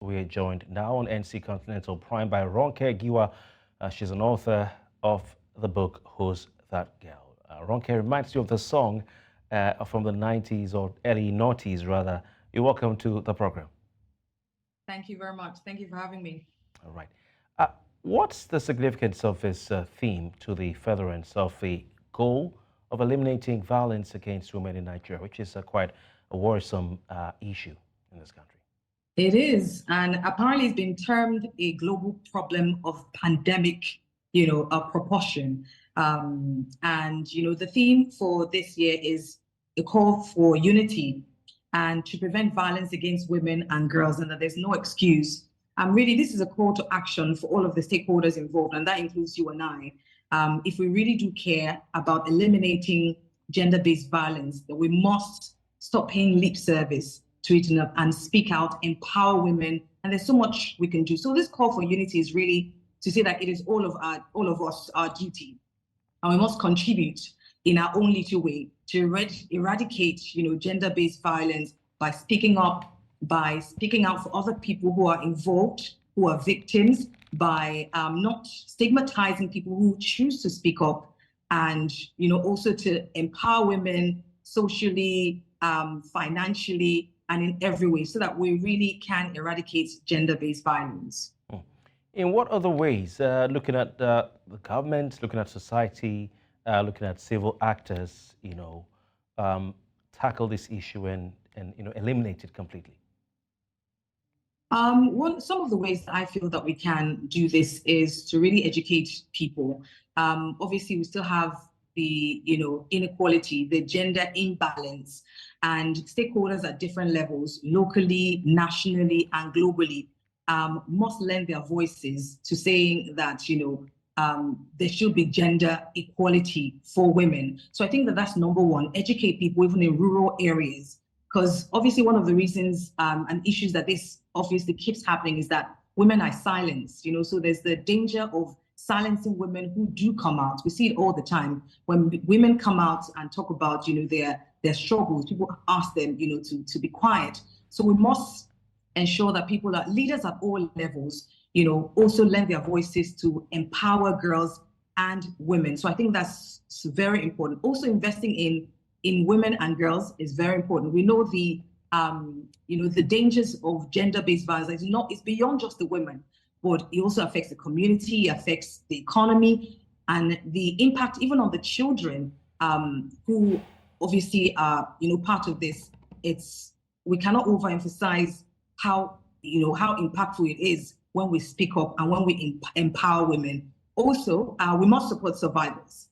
We are joined now on NC Continental Prime by Ronke Giwa. She's an author of the book Who's That Girl? Ronke reminds you of the song from the 90s or early noughties, rather. You're welcome to the program. Thank you very much. Thank you for having me. All right. What's the significance of this theme to the furtherance of the goal of eliminating violence against women in Nigeria, which is quite a worrisome issue in this country? It is, and apparently it's been termed a global problem of pandemic, proportion. The theme for this year is a call for unity and to prevent violence against women and girls, and that there's no excuse. Really, this is a call to action for all of the stakeholders involved, and that includes you and I. If we really do care about eliminating gender-based violence, then we must stop paying lip service to it and speak out, empower women, and there's so much we can do. So this call for unity is really to say that it is all of us, our duty, and we must contribute in our own little way to eradicate, gender-based violence by speaking up, by speaking out for other people who are involved, who are victims, by not stigmatizing people who choose to speak up, and also to empower women socially, financially, and in every way, so that we really can eradicate gender-based violence. In what other ways, looking at the government, looking at society, looking at civil actors, tackle this issue and eliminate it completely? Some of the ways that I feel that we can do this is to really educate people. Obviously, we still have the inequality, the gender imbalance, and stakeholders at different levels, locally, nationally, and globally, must lend their voices to saying that there should be gender equality for women. So I think that that's number one: educate people even in rural areas, because obviously one of the reasons and issues that this obviously keeps happening is that women are silenced. So there's the danger of silencing women who do come out. We see it all the time. When women come out and talk about, their struggles, people ask them, to be quiet. So we must ensure that people are leaders at all levels, also lend their voices to empower girls and women. So I think that's very important. Also investing in women and girls is very important. We know the dangers of gender-based violence. It's beyond just the women, but it also affects the community, affects the economy, and the impact even on the children who obviously are part of this. We cannot overemphasize how impactful it is when we speak up and when we empower women. Also, we must support survivors.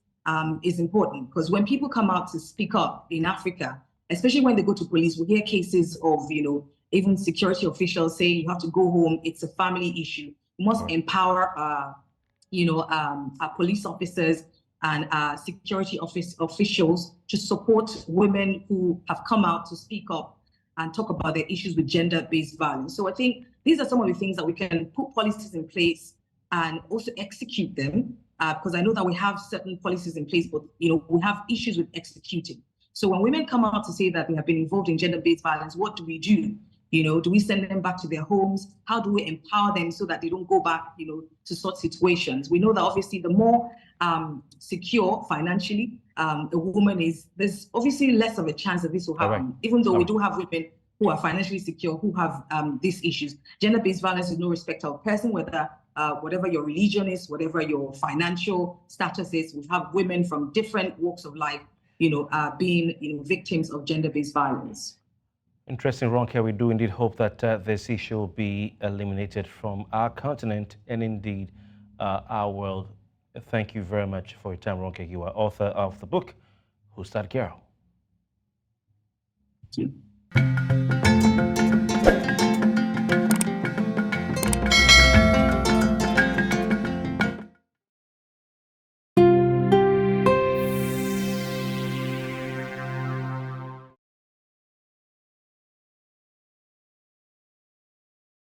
Is important, because when people come out to speak up in Africa, especially when they go to police, we hear cases of even security officials saying you have to go home, it's a family issue. We must empower our police officers and security officials to support women who have come out to speak up and talk about their issues with gender-based violence. So I think these are some of the things that we can put policies in place and also execute them, because I know that we have certain policies in place, but we have issues with executing. So when women come out to say that they have been involved in gender-based violence, what do we do? Do we send them back to their homes? How do we empower them so that they don't go back, to such situations? We know that obviously the more secure financially a woman is, there's obviously less of a chance that this will happen. Right. Even though we do have women who are financially secure, who have these issues. Gender-based violence is no respect of person, whether whatever your religion is, whatever your financial status is. We have women from different walks of life, being victims of gender-based violence. Interesting, Ronke. We do indeed hope that this issue will be eliminated from our continent and indeed our world. Thank you very much for your time, Ronke. You are author of the book, Who's That Girl? Thank you.